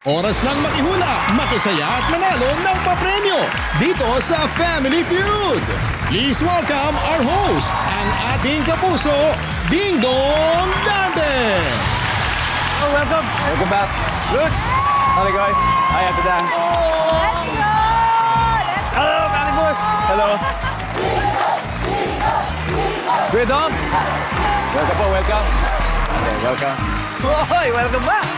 Oras ng makihula, makisaya at manalo ng papremyo dito sa Family Feud. Please welcome our host, ang ating kapuso, Ding Dong Dantes. Oh, welcome. Welcome back. Lutz. Howdy, guys. Hi, Ate Dan. Let's go! Hello, Manny Boss. Hello. Kuya Dom. Welcome po, welcome. Okay, welcome. Hoy, welcome back.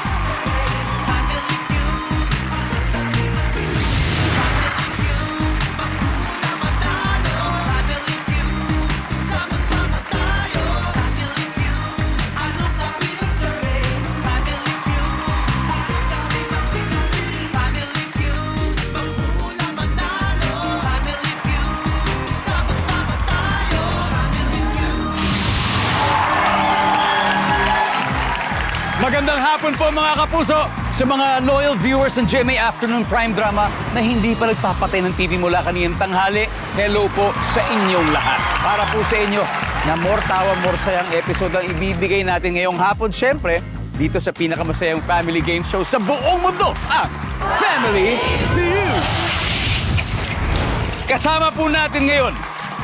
Magandang hapon po mga kapuso sa mga loyal viewers ng GMA Afternoon Prime Drama na hindi pa nagpapatay ng TV mula kaninang tanghali. Hello po sa inyong lahat. Para po sa inyo na more tawa, more sayang episode ang ibibigay natin ngayong hapon. Siyempre, dito sa pinakamasayang family game show sa buong mundo, ang Family Feud. Kasama po natin ngayon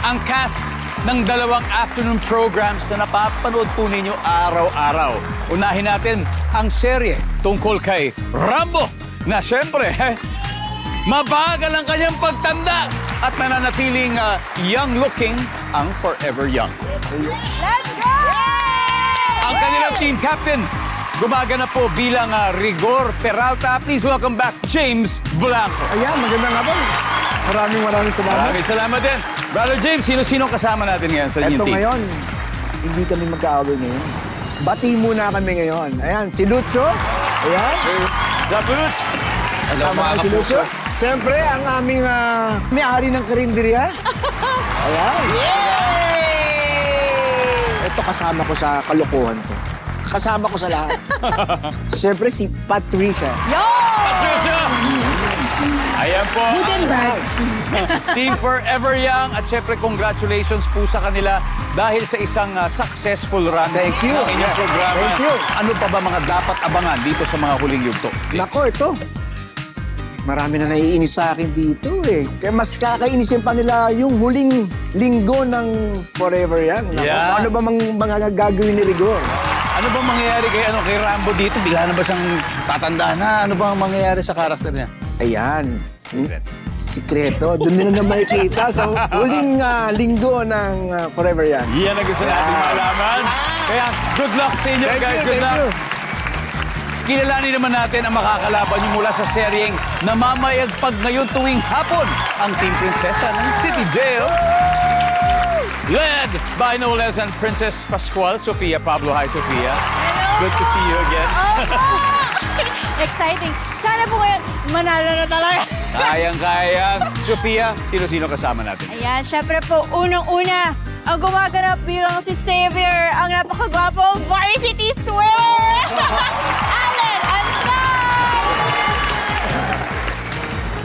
ang cast ng dalawang afternoon programs na napapanood po ninyo araw-araw. Unahin natin ang serye tungkol kay Rambo na siyempre, mabagal ang kanyang pagtanda at nananatiling young-looking ang Forever Young. Let's go! Ang kanilang team captain, gumaganap po bilang Rigor Peralta. Please welcome back James Blanco. Ayan, magandang hapon. Maraming salamat. Maraming salamat din. Brother James, sino-sino kasama natin ngayon sa inyong Eto team? ngayon, hindi kami magkaaway ngayon. Bati muna kami ngayon. Ayan, si Lutzo. Ayan. Sup, Lutz? Kasama ko si Lutzo. Siyempre, ang aming may-ari ng karinderya. Ayan. Ito kasama ko sa kalokohan to. Kasama ko sa lahat. Siyempre, si Patricia. Yo! Patricia! Ayan po. Good and bad. Team Forever Young at syempre congratulations po sa kanila dahil sa isang successful run Thank you. ng inyong programa. Thank you. Ano pa ba mga dapat abangan dito sa mga huling yugto? Nako, ito. Marami na naiinis sa akin dito eh. Kaya mas kakainisin pa nila yung huling linggo ng Forever Young. Nako, Yeah. ano ba mga gagawin ni Rigor? Ano bang mangyayari kay Rambo dito? Bigla na ba siyang tatanda na? Ano bang mangyayari sa karakter niya? Ayan. Sikreto. Doon nila na makikita sa huling linggo ng Forever Young. Yan ang gusto natin malaman. Kaya good luck sa inyo guys. Good luck. Kilalanin naman natin ang makakalaban niyo mula sa seryeng namamayagpag ngayon tuwing hapon ang Team Prinsesa ng City Jail. Led by no less than Princess Pascual, Sofia Pablo. Hi, Sofia. Good to see you again. Exciting. Sana po ngayon, manalo na talaga. Kayang-kaya. Sofia, sino-sino kasama natin? Ayan, syempre po, unang-una, ang gumaganap bilang si Xavier, ang napakagwapong varsity swimmer! Allen Ansan!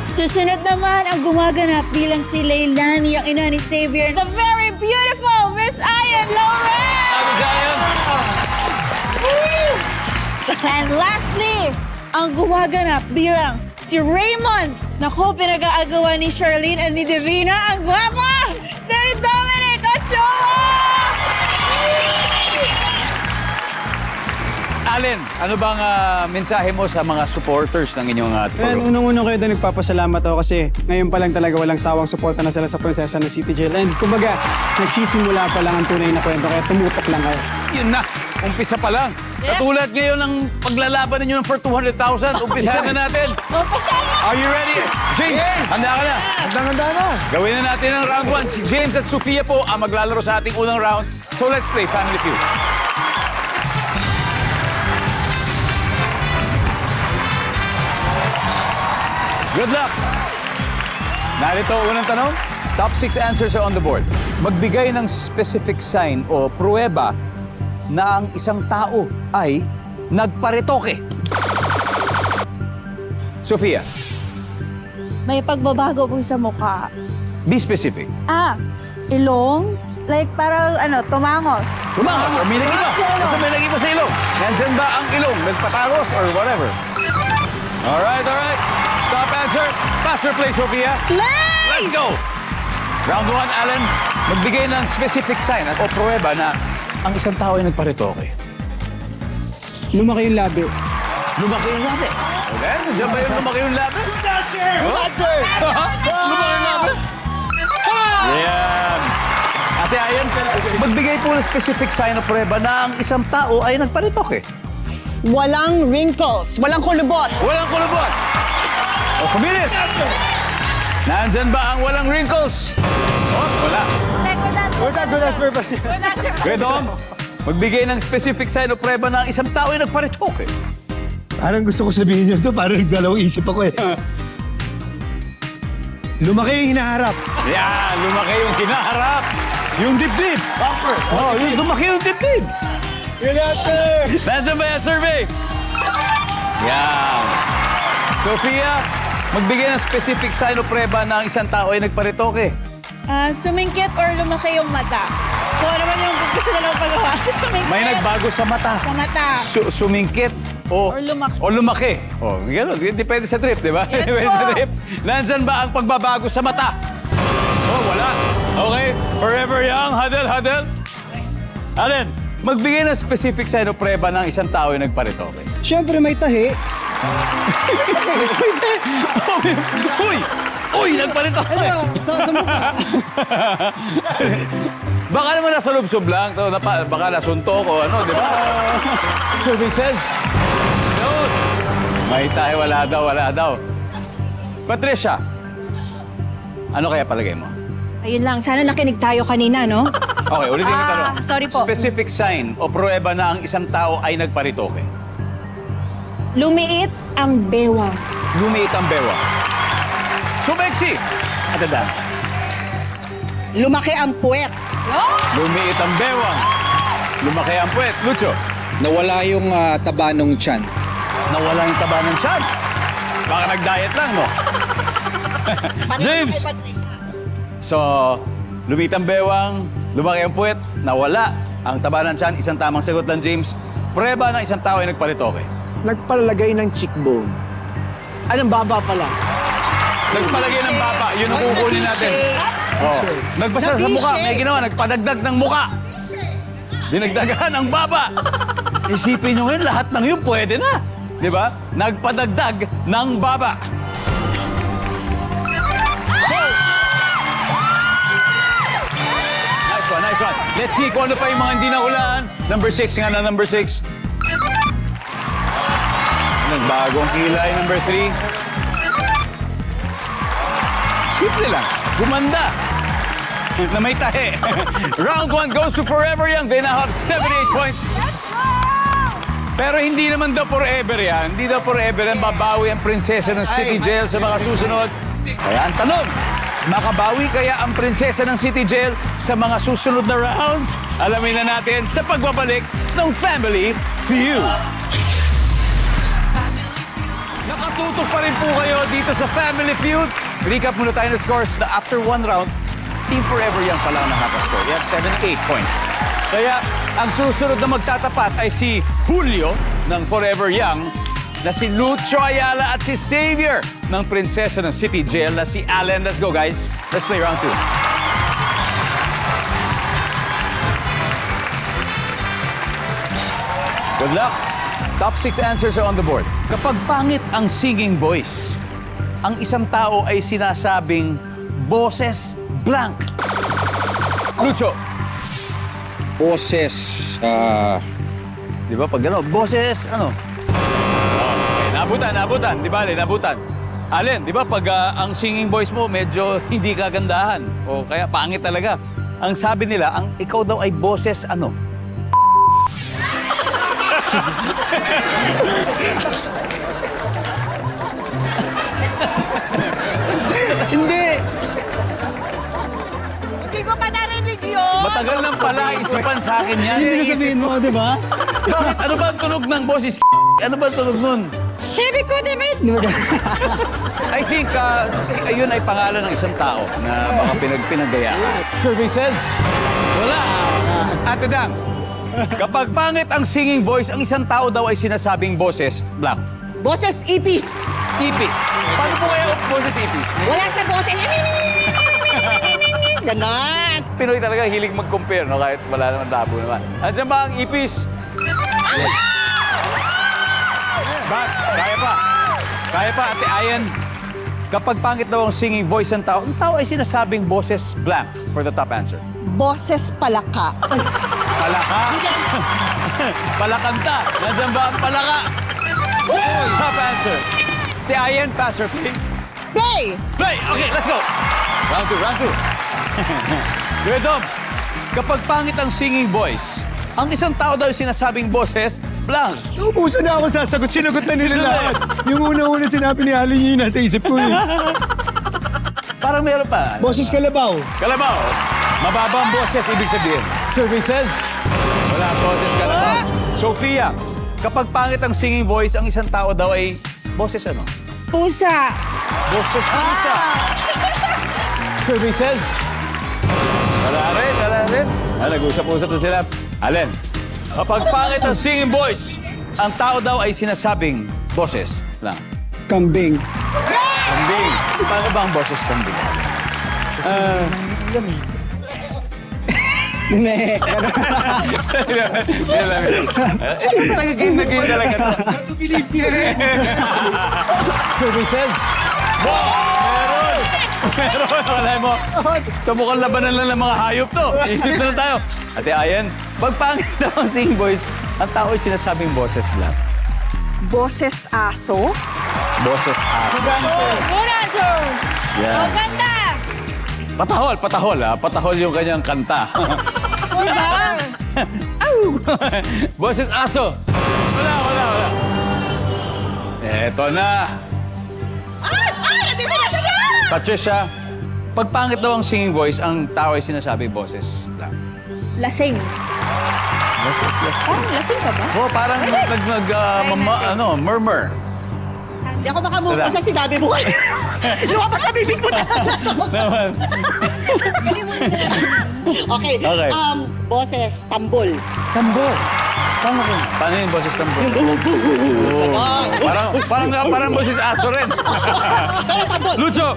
Susunod naman, ang gumaganap bilang si Leilani, ang ina ni Xavier, the very beautiful Miss Ayan Lauren! Sabi sa ayan. And lastly, ang gumaganap bilang si Raymond. Naku, pinag-aagawan ni Charlene at ni Divina. Ang gwapa! Sir Dominic Ochoa! Allen, ano bang mensahe mo sa mga supporters ng inyong Well, program? unang-unang kayo doon nagpapasalamat ako kasi ngayon pa lang talaga walang sawang suporta na sila sa Prinsesa ng City Jail. And kumbaga, nagsisimula pa lang ang tunay na kwento kaya tumutok lang kayo. Yun na, umpisa pa lang. Katulad ngayon ng paglalaban ninyo for 200,000, umpisahan na natin. Umpisa na! Are you ready? James, handa ka na. Handa na. Gawin na natin ang round 1. Si James at Sofia po ang maglalaro sa ating unang round. So let's play Family Feud. Good luck! Narito unang tanong. Top 6 answers are on the board. Magbigay ng specific sign o pruweba na ang isang tao ay nagparetoke. Sofia, May pagbabago po sa mukha. be specific. Ilong, Like parang tumangos. Tumangos or may nag-iba. Tumangos sa ilong. Basta may nag-iba sa ilong. Nandyan ba ang ilong? Nagpatagos or whatever? Alright. Top answer. Pass or play, Sofia? Play! Let's go! Round 1, Alan. Magbigay ng specific sign o pruweba na ang isang tao ay nagparitoke. Lumaki yung labi. Lumaki yung labi. Okay, nandiyan ba yung lumaki yung labi? Good answer! Lumaki yung labi? Yan. Ate Ayan, magbigay po ng specific sign o pruweba na ang isang tao ay nagparitoke. Walang wrinkles, walang kulubot. Walang kulubot. O, kumilis. Nandyan ba ang walang wrinkles? Oh, wala. Good, Dom. Magbigay ng specific sign o pruweba na ang isang tao ay nagparitoke. Parang gusto ko sabihin yun to, parang nagdalawang isip ako eh. Lumaki yung hinaharap. Yan, lumaki yung kinaharap. Yung dibdib. Bumper. Oh, lumaki yung dibdib. Good answer! Nandiyan ba yung survey? Yan. Sofia, magbigay ng specific sign o pruweba na ang isang tao ay nagparitoke. Sumingkit or lumaki yung mata? Kung ano naman yung gusto nilang pagawa. Sumingkit. May nagbago sa mata. Sa mata. Sumingkit o Or lumaki. O lumaki. O, gano'n. Depende sa trip, di ba? Yes Depende po. sa trip. Nandyan ba ang pagbabago sa mata? Oh, wala. Okay. Forever young. Huddle. Alin, magbigay ng specific sign o pruweba ng isang tao yung nagparitoke. Siyempre may tahi. Uy, nagparitoke. Sa mukha. Baka naman nasa lubsob lang. To, baka nasuntok o ano, di ba? Survey says, yun. May tayo, wala daw. Patricia, ano kaya palagay mo? Ayun lang, sana nakinig tayo kanina, no? Okay, ulitin yung tanong. Sorry po. Specific sign o pruweba na ang isang tao ay nagparitoke. Lumiit ang bewang. Lumiit ang bewa. Sumeksi! Atadan. Lumaki ang puwet. Lumiit ang bewang. Lumaki ang puwet. Lucho. Nawala yung taba nung tiyan. Nawala yung taba ng tiyan. Baka nag-diet lang, no? James! So, lumiit ang bewang, lumaki ang puwet, nawala ang taba ng tiyan. Isang tamang sagot lang, James. Pruweba ng isang tao ay nagparitoke. Nagpalagay ng cheekbone. Anong baba pala? Nagpalagay ng baba. Yun ang kukunin natin. Oh. Nagbasa sa mukha. May ginawa. Nagpadagdag ng mukha. Dinagdagan ang baba. Isipin nyo ngayon, lahat ng yun pwede na. Di ba? Nagpadagdag ng baba. Nice one. Let's see kung ano pa yung mga hindi nahulaan. Number 6 nga na, number 6. Nagbagong kilay, number 3. Simple lang. Gumanda. Na may tahe. Round 1 goes to Forever Young. They now have 78 points. Pero hindi naman daw forever yan. Hindi daw forever yan. Babawi ang prinsesa ng City Jail sa mga susunod. Kaya ang tanong, makabawi kaya ang prinsesa ng City Jail sa mga susunod na rounds? Alamin na natin sa pagbabalik ng Family Feud. Nakatutok pa rin po kayo dito sa Family Feud. Recap muna tayo ng scores na after one round, Team Forever Young pala ang nakaka-score. You have 78 points. Kaya ang susunod na magtatapat ay si Julio ng Forever Young, na si Lucho Ayala at si Xavier ng prinsesa ng City Jail na si Allen. Let's go, guys. Let's play round 2. Good luck. Top 6 answers are on the board. Kapag pangit ang singing voice, ang isang tao ay sinasabing boses blank. Lucho. Boses, Di ba? Pag gano'n, boses, ano? Nabutan. Di ba, nabutan. Allen, di ba, pag ang singing voice mo medyo hindi kagandahan o kaya pangit talaga. Ang sabi nila, ang ikaw daw ay boses, ano? Hindi. Hindi ko pa narinig yun. Matagal nang pala isipan sa akin yan. Hindi ko sabihin mo, di ba? Bakit? Ano ba ang tunog ng boses? Ano ba ang tunog nun? Chevy ko, David. I think ayun ay pangalan ng isang tao na mga pinagayaan. Survey says, wala. Ate Dang, kapag pangit ang singing voice, ang isang tao daw ay sinasabing boses blank. Boses ipis. Ipis. Paano po kayo boses ipis? Wala siya boses. Ganon. Pinoy talaga hilig mag-compare, no? Kahit wala naman labo naman. Andiyan ba ang ipis? Yes. But, kaya pa. Kaya pa, Ate Ayan. Kapag pangit daw ang singing voice ng tao, ang tao ay sinasabing boses blank for the top answer. Boses palaka. Palaka? Palakanta. Nandiyan ba ang palaka? Top answer. Ate Ayan, pass or play? Play! Play! Okay, let's go! Round two, round two. Good, Dom. Kapag pangit ang singing voice, ang isang tao daw sinasabing boses, blank. Ubuso na ako sasagot. Sinagot na nila lahat. Yung una-una sinabi ni Ali yun nasa isip ko eh. Parang meron pa. Boses Kalabaw. Kalabaw. Mababa ang boses, ibig sabihin. Survey says, wala ang boses kalabaw. Sofia, kapag pangit ang singing voice, ang isang tao daw ay boses ano? Pusa. Boses pusa. Survey says, wala rin, wala rin. Nag-usap-usap na sila. Alin, kapag pangit ang singing voice, ang tao daw ay sinasabing boses lang. Kambing. Kambing. Paano ba ang boses kambing? Ne. Ito talaga game na game talaga to. Survey says, meron! Meron, wala mo. Sa mukhang labanan lang ng mga hayop to. Isip na lang tayo. Ate Ayan, pag pangit daw ang singing voice, ang tao ay sinasabing boses lang. Boses aso. Boses aso. Good answer. Yan. Maganda. Patahol, patahol ha. Patahol yung kanyang kanta. Diba? Boses aso. Wala, wala, wala. Eto na. Nandito na siya! Patricia, pag pangit daw ang singing voice, ang tao ay sinasabi boses lang. Lasing. Parang lasing ka ba? Oh, parang murmur. Hindi ako makamove sa sinabi mo. Lumabas sa bibig mo talaga to. Naman. Okay. Okay. Boses tambol. Tambol. Paano ko? Paano yung boses tambol? Parang boses aso rin. Lucho,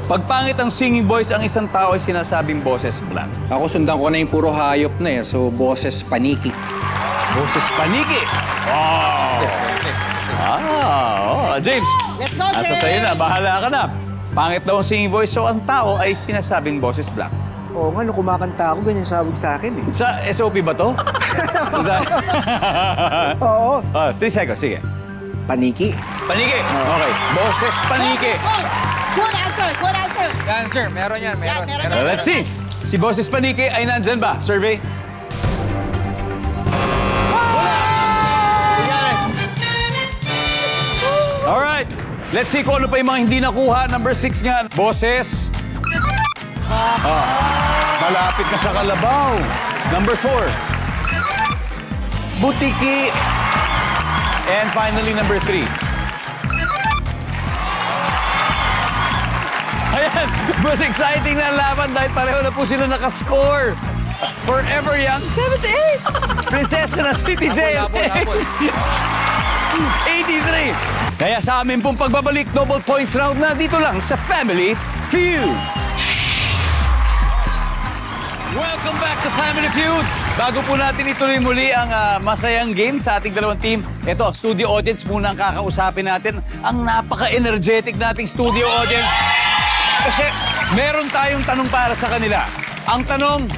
pag pangit ang singing voice, ang isang tao ay sinasabing boses blank. Ako sundan ko na yung puro hayop na eh. So, boses paniki. Boses paniki. Wow. James. Let's go, Nasa James! sa'yo na, bahala ka na. Pangit daw ang singing voice, so ang tao ay sinasabing boses blank. Oo nga, nung kumakanta ako, ganyan sabog sa akin eh. Sa SOP ba to? Oo. 3 seconds, sige. Paniki. Paniki. Okay. Boses paniki. Good answer. Good answer. Answer, meron yan, meron. Meron. Let's see. Si Boses Paniki ay nandyan ba? Survey. Alright. Let's see kung ano pa yung mga hindi nakuha. Number 6 nga. Boses. Malapit na sa kalabaw. Number 4. Butiki. And finally, number 3. Ayan, mas exciting na ang laban dahil pareho na po sila nakascore. Forever Young, 78. Prinsesa na City Jail, 83. Kaya sa amin pong pagbabalik, double points round na dito lang sa Family Feud. Welcome back to Family Feud. Bago po natin ituloy muli ang masayang game sa ating dalawang team, ito, studio audience muna ang kakausapin natin. Ang napaka-energetic nating studio audience. Kasi meron tayong tanong para sa kanila. Ang tanong,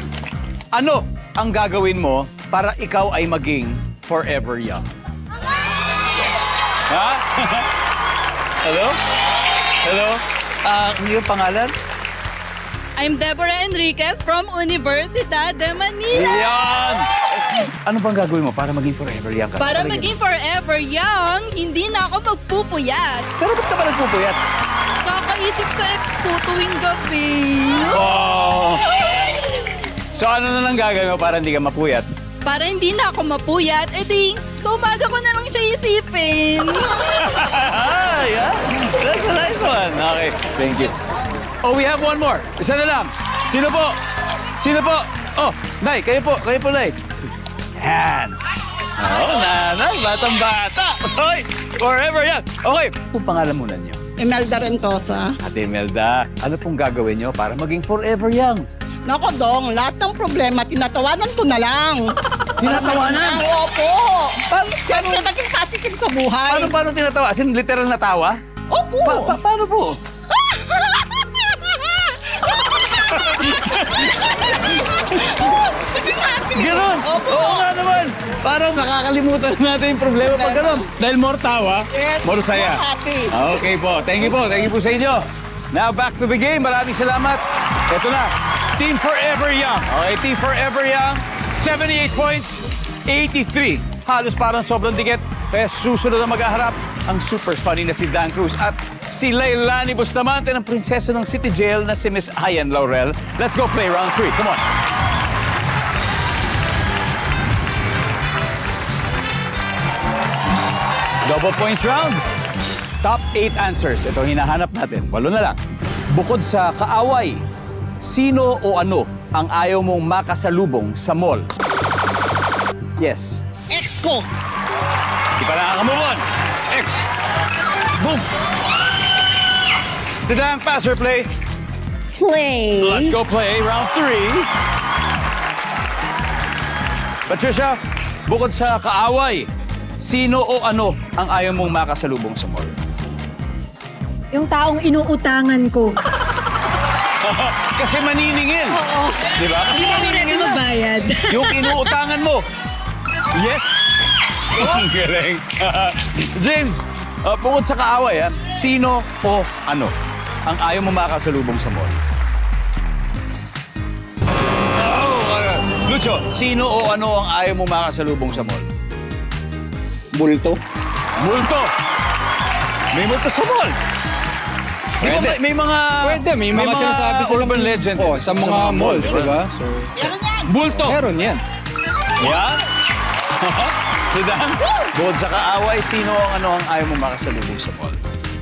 ano ang gagawin mo para ikaw ay maging forever young? Ha? Hello? Hello? Ano yung pangalan? I'm Deborah Enriquez from Universidad de Manila. Yan! Ano bang gagawin mo para maging forever young ka? Para maging forever young, hindi na ako magpupuyat. Pero ba't ka ba nagpupuyat? Kakaisip sa ex ko tuwing gabi. Oh! So ano na lang gagawin mo para hindi ka mapuyat? Para hindi na ako mapuyat, edi sa umaga ko na lang siya isipin. Yeah, that's a nice one. Okay, thank you. Oh, we have one more. Isa na lang. Sino po? Sino po? Oh, Nay, kayo po, Nay. Yan. Oh, nanay, batang-bata. Hoy, Forever Young. Okay, kung pangalan muna niyo. Imelda Rentosa. Ate Imelda, ano pong gagawin niyo para maging forever young? Nako, Dong, lahat ng problema, tinatawanan ko na lang. Tinatawanan? Opo. Siyempre, maging positive sa buhay. Paano tinatawa? As in, literal na tawa? Opo. Paano po? Maging happy. Ganon? Opo. Oo nga naman. Parang nakakalimutan natin yung problema pag ganon. Dahil more tawa, Yes, more saya. more happy. Okay po. Thank you po. Thank you po sa inyo. Now, back to the game. Maraming salamat. Ito na. Team Forever Young. Okay, Team Forever Young. 78 points, 83. Halos parang sobrang dikit. Kaya susunod na maghaharap ang super funny na si Dan Cruz at si Leilani Bustamante ng prinsesa ng City Jail na si Miss Ayan Laurel. Let's go play round 3. Come on. Double points round. Top 8 answers. Ito hinahanap natin. 8 na lang. Bukod sa kaaway, sino o ano ang ayaw mong makasalubong sa mall? Yes. Ex ko. Di pa nakaka-move on. X. Boom. Did I pass or play? Play. Let's go play round 3. Patricia, bukod sa kaaway, sino o ano ang ayaw mong makasalubong sa mall? Yung taong inuutangan ko. Kasi maniningil. Oo. Di ba? Kasi maniningil na. Mabayad. Yung inuutangan mo. Yes. Ang galing. James, bukod sa kaaway, sino o ano ang ayaw mo makasalubong sa mall? Lucho, sino o ano ang ayaw mo makasalubong sa mall? Bulto. Multo. May multo sa mall. Di ba Pwede. may mga... Pwede, may mga sinasabi silang urban legend. sa mga malls, di ba? Meron yan. Multo. Meron yan. Yan. Si Dan, bukod sa kaaway, sino ang ano ang ayaw mo makasalubong sa mall?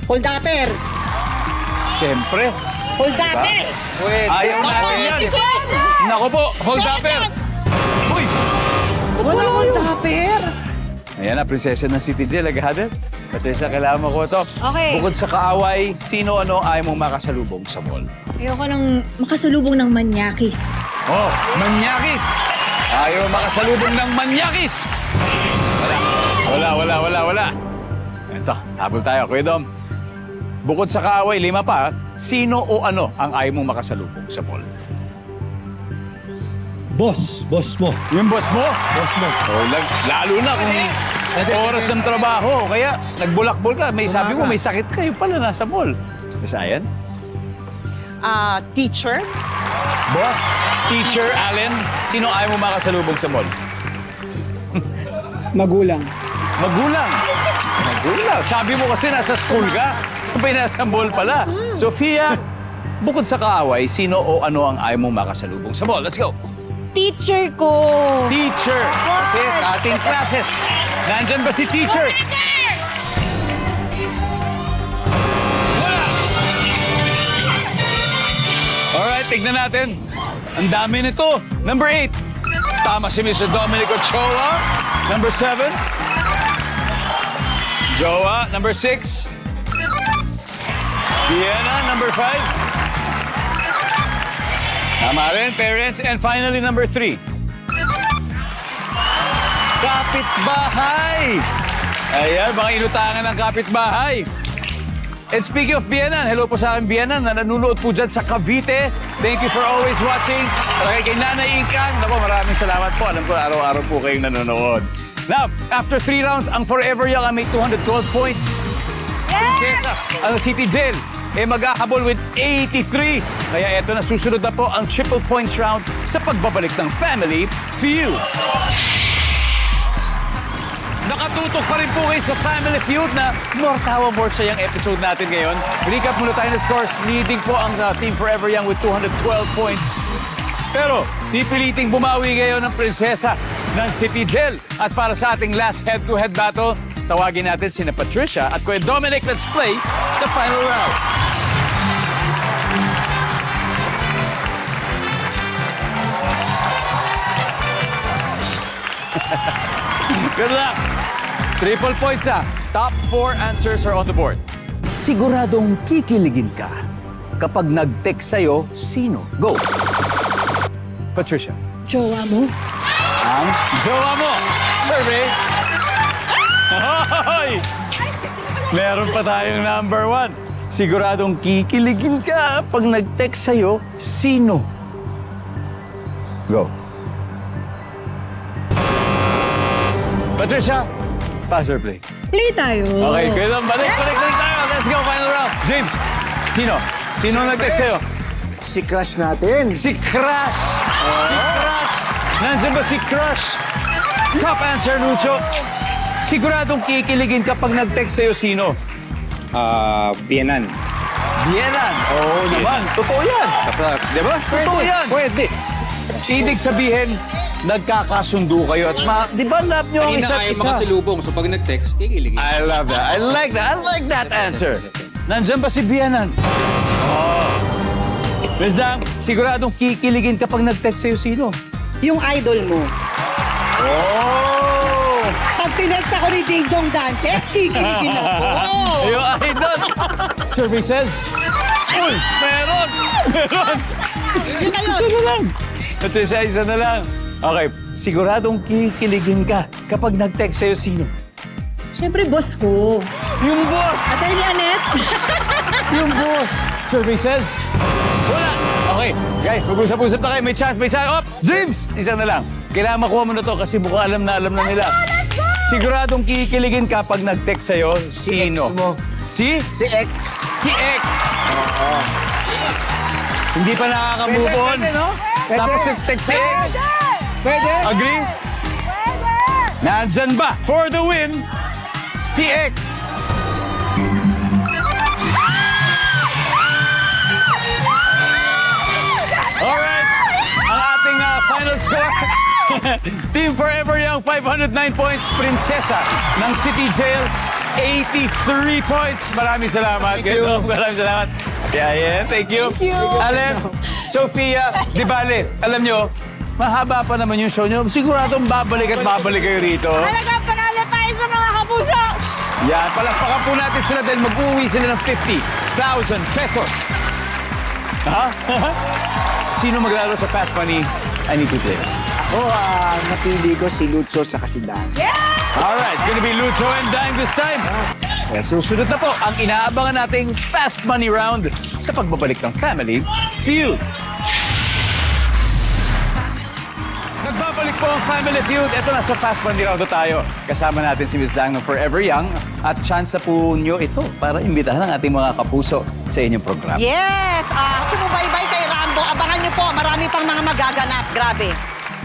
Hold upper. Siyempre. Hold upper. Pwede. Ayaw natin yan. Nako po, hold upper. Uy! Wala hold upper. Ayan na, prinsesa ng City Jail, naghahanap. Patricia, kailangan mo ko ito. Okay. Bukod sa kaaway, sino ano ayaw mong makasalubong sa mall? Ayoko nang makasalubong ng manyakis. Oh, manyakis! Ayaw makasalubong ng manyakis! Wala. Ito, habol tayo. Kuya Dom, bukod sa kaaway, 5 pa, sino o ano ang ayaw mong makasalubong sa mall? Boss mo. Yung boss mo? Boss mo. Oh, lalo na kung oras ng trabaho. Kaya nagbulakbol ka. May sabi mo, may sakit ka. Yung pala nasa mall. Bisayan? Teacher. Boss, teacher, Allen, sino ayaw mo makasalubong sa mall? Magulang. Magulang. Magulang. Sabi mo kasi nasa school ka. Sabay nasa mall pala. Sofia, bukod sa kaaway, sino o ano ang ayaw mong makasalubong sa mall? Let's go. Teacher ko. Teacher. Kasi sa ating classes, nandyan ba si teacher? Wala. Alright, tignan natin. Ang dami nito. Number 8. Tama si Mr. Dominic Ochoa. Number 7. Joa. Number 6. Vienna. Number 5. Tama rin, parents. And finally, number 3. Kapitbahay! Ayan, mga inutangan ng kapitbahay. And speaking of Bianan, hello po sa akin Bianan na nanonood po dyan sa Cavite. Thank you for always watching. Kay Nanay Ingkang, naku, maraming salamat po. Alam ko, araw-araw po kayong nanonood. Now, after 3 rounds, ang Forever Young ay may 212 points. Prinsesa, ang City Jail maghahabol with 83. Kaya eto na, susunod na po ang triple points round sa pagbabalik ng Family Feud. Nakatutok pa rin po kayo sa Family Feud na more tawa, more sayang episode natin ngayon. Recap muna tayo ng scores. Leading po ang Team Forever Young with 212 points. Pero pipiliting bumawi ngayon ng prinsesa ng City Jail. At para sa ating last head-to-head battle, tawagin natin sina Patricia at Kuya Dominic. Let's play the final round. Good luck! Triple points Top 4 answers are on the board. Siguradong kikiligin ka kapag nag-text sa'yo, sino? Go! Patricia. Jowa mo? Ang jowa mo. Survey. Hoy! Meron pa tayong number 1. Siguradong kikiligin ka pag nag-text sa'yo, sino? Go. Patricia, pass or play? Play tayo. Okay, good lang. Balik tayo. Let's go, final round. James, sino? Sino ang nag-text sa'yo? Si crush natin. Si Crush! Si Crush! Nandiyan ba si Crush? Top answer, Lucho. Siguradong kikiligin kapag nag-text sa'yo, sino? Bienan. Bienan. Oo naman. Totoo yan. Di ba? Totoo yan. Pwede. Ibig sabihin, nagkakasundo kayo at di ba love nyo ang Kanina isa't ayaw isa? makasalubong, so pag nag-text, kikiligin. I love that. I like that. I like that answer. Nandiyan ba si Bienan? Oh. Miss Dang, siguradong kikiligin kapag nag-text sa'yo, sino? Yung idol mo. Oh! Pag tinext ako ni Ding Dong Dantes, kikiligin ako. Yung idol! Survey says... Uy! Meron! Meron! Yun na yun. Isa na lang. Patricia, isa na lang. Okay, siguradong kikiligin ka kapag nag-text sa'yo, sino? Siyempre, boss ko. Yung boss! Attorney Annette. Yung boss! Survey says... Wala! Okay, guys, mag-usap-usap na kayo. May chance, may chance. Oh, James! Isa na lang. Kailangan makuha mo na to kasi mukhang alam na nila. Siguradong kikiligin ka pag nag-text sa'yo, sino? Ex mo. Si? Si X. Si X! Hindi pa nakaka-move on. Pwede, no? Pwede. Tapos nag-text si X. Pwede? Agree? Nandyan ba for the win si X? Alright, ang ating final score. Team Forever Young, 509 points. Prinsesa ng City Jail, 83 points. Maraming salamat. Maraming salamat. Yeah, thank you. Thank you. Allen, Sophia, di bale, alam nyo, mahaba pa naman yung show nyo. Siguradong babalik at babalik kayo rito. Talagang panalo tayo sa mga kapuso! Yan, palakpakan po natin sila dahil mag-uwi sila ng 50,000 pesos. Ha? Sino maglaro sa Fast Money? I need to play. Ako, napili ko si Lucho sa kasidahan. Alright, it's gonna be Lucho and Dang this time. Kaya susunod na po ang inaabangan nating Fast Money Round sa pagbabalik ng Family Feud. Nagbabalik po ang Family Feud. Ito na sa Fast Money Round na tayo. Kasama natin si Miss Dang ng Forever Young at chance na po nyo ito para imbitahan ang ating mga kapuso sa inyong program. Yes! Sumubaybay kay Rambo. Abangan niyo po, marami pang mga magaganap. Grabe.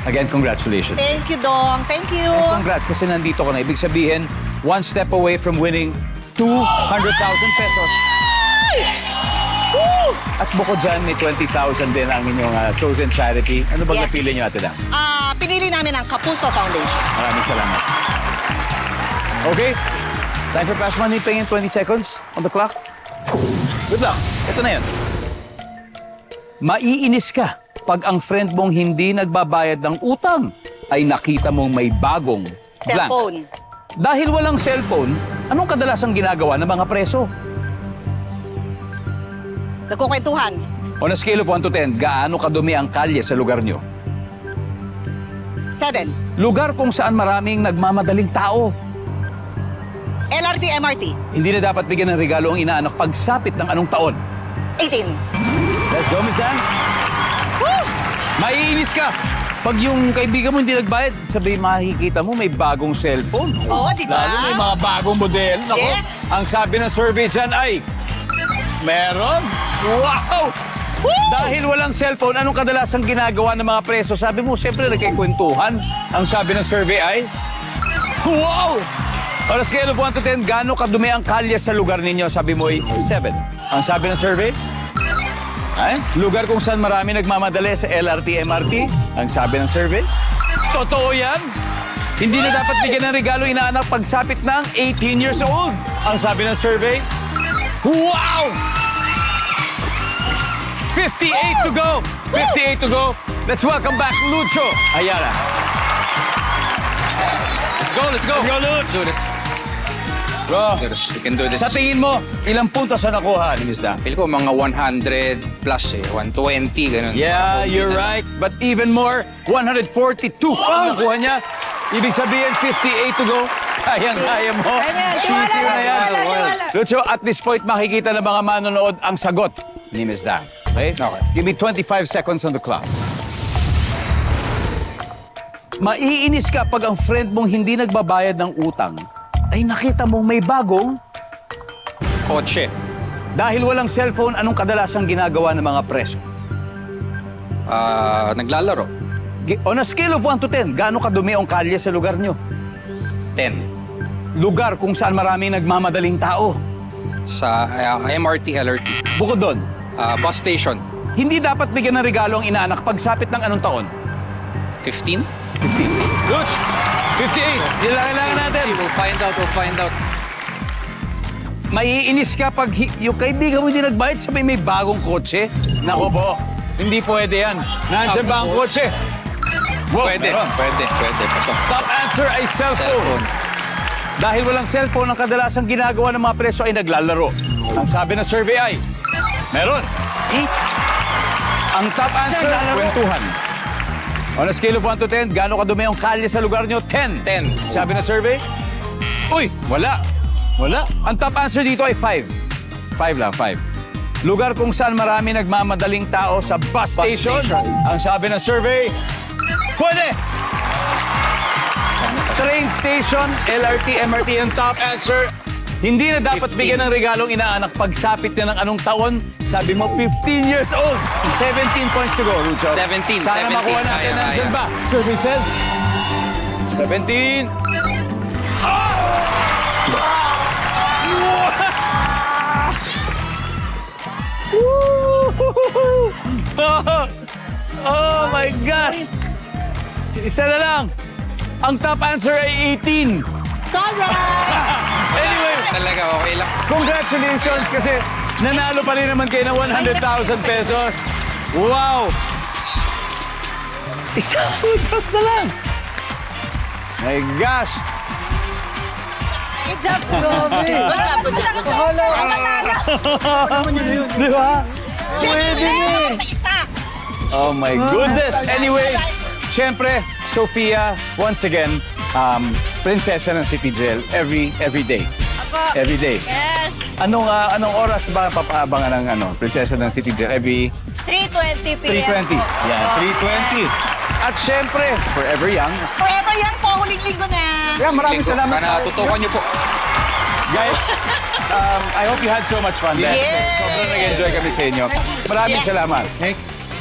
Again, congratulations. Thank you, Dong. Thank you. Congrats kasi nandito ka na. Ibig sabihin, one step away from winning 200,000 pesos. Woo! At bukod dyan, may 20,000 din ang inyong chosen charity. Ano bang Yes. napili nyo, Ate Dang? Pinili namin ang Kapuso Foundation. Maraming salamat. Okay. Time for Fast Money. Paying in 20 seconds on the clock. Good luck. Ito na yan. Maiinis ka pag ang friend mong hindi nagbabayad ng utang ay nakita mong may bagong blank. Cellphone. Dahil walang cellphone, anong kadalasang ginagawa ng mga preso? Nagkukwentuhan. On a scale of 1 to 10, gaano kadumi ang kalye sa lugar nyo? 7. Lugar kung saan maraming nagmamadaling tao. LRT, MRT. Hindi na dapat bigyan ng regalo ang inaanak pagsapit ng anong taon. 18. Let's go, Miss Dan. Woo! Maiinis ka pag yung kaibigan mo hindi nagbayad, sabi makikita mo may bagong cellphone. Oo, di ba? Lalo may mga bagong model. Nako, Yes. ang sabi ng survey dyan ay, meron? Wow! Dahil walang cellphone, anong kadalasang ginagawa ng mga preso? Sabi mo, siyempre nagkikwentuhan. Ang sabi ng survey ay, wow! On a scale of 1 to 10, gaano kadumi ang kalye sa lugar ninyo? Sabi mo ay 7. Ang sabi ng survey? Ay, lugar kung saan marami nagmamadali sa LRT, MRT. Ang sabi ng survey? Totoo yan? Hindi na dapat bigyan ng regalo inaanak pagsapit ng 18 years old. Ang sabi ng survey? Wow! 58 to go! 58 to go. Let's welcome back Lucho Ayala. Let's go, let's go. Let's go, Luch. Let's do this. Bro, You can do this. sa tingin mo, ilang puntos na nakuha ni Miss Dang? Feel ko mga 100 plus 120, ganun. Yeah, you're right. But even more, 142 ang nakuha niya. Ibig sabihin, 58 to go. Kayang-kaya mo. Sisiw na yan. Lucho, at this point, makikita ng mga manonood ang sagot ni Miss Dang. Okay? Give me 25 seconds on the clock. Maiinis ka pag ang friend mong hindi nagbabayad ng utang ay nakita mong may bagong Kotse. dahil walang cellphone, anong kadalasang ginagawa ng mga preso? Naglalaro. On a scale of 1 to 10, gaano kadumi ang kalye sa lugar nyo? 10. Lugar kung saan maraming nagmamadaling tao. Sa MRT, LRT. Bukod doon, Bus station. hindi dapat bigyan ng regalo ang inaanak pagsapit ng anong taon? 15. 15. Luch! 58. Yan lang kailangan natin. We'll find out. Maiinis ka pag yung kaibigan mo hindi nagbayad, sabi may bagong kotse. Nako po, hindi pwede yan. Nandiyan ba ang kotse? Wow, Pwede. Pasok. Top answer ay cellphone. Dahil walang cellphone, ang kadalasang ginagawa ng mga preso ay naglalaro. Ang sabi ng survey ay, meron. 8. Ang top answer, kwentuhan. On a scale of 1 to 10, gaano kadumi ang kalye sa lugar nyo? 10. 10. Sabi ng survey, uy, wala. Ang top answer dito ay 5. 5 lang, 5. Lugar kung saan marami nagmamadaling tao sa bus station. Ang sabi ng survey, pwede. Train station, LRT, MRT ang top answer. Hindi na dapat 15. bigyan ng regalong inaanak pagsapit na ng anong taon. Sabi mo, 15 years old. 17 points to go, Lucho. 17. Sana makuha natin. Nandyan ba? Survey says, 17. Oh my gosh! Isa na lang. Ang top answer ay 18. Sunrise! Anyway, Talaga, okay lang. congratulations kasi nanalo pa rin naman kayo ng 100,000 pesos. Wow! Isang puntos na lang. My gosh! Good job, Robby. Di ba? Pwede na eh. Oh my goodness. Anyway, syempre, Sofia, once again, prinsesa ng City Jail every day. Every day. Yes. Anong oras ba papaabangan ng prinsesa ng City Jail? Every 3:20 p.m. 3:20. Yan, 3:20. At syempre, Forever Young. Forever Young po, huling linggo na. Yeah, maraming salamat. Sana tutukan niyo po. Guys, I hope you had so much fun there. Yes! Sobrang nag-enjoy kami sa inyo. Maraming salamat.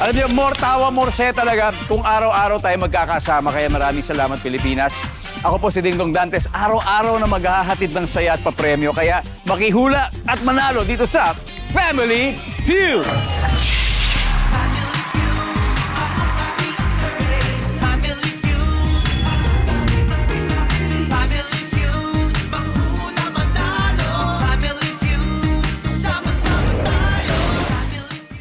Alam niyo, more tawa, more saya talaga kung araw-araw tayo magkakasama. Kaya maraming salamat, Pilipinas. Ako po si Dingdong Dantes. Araw-araw na maghahatid ng saya at papremyo. Kaya makihula at manalo dito sa Family Feud.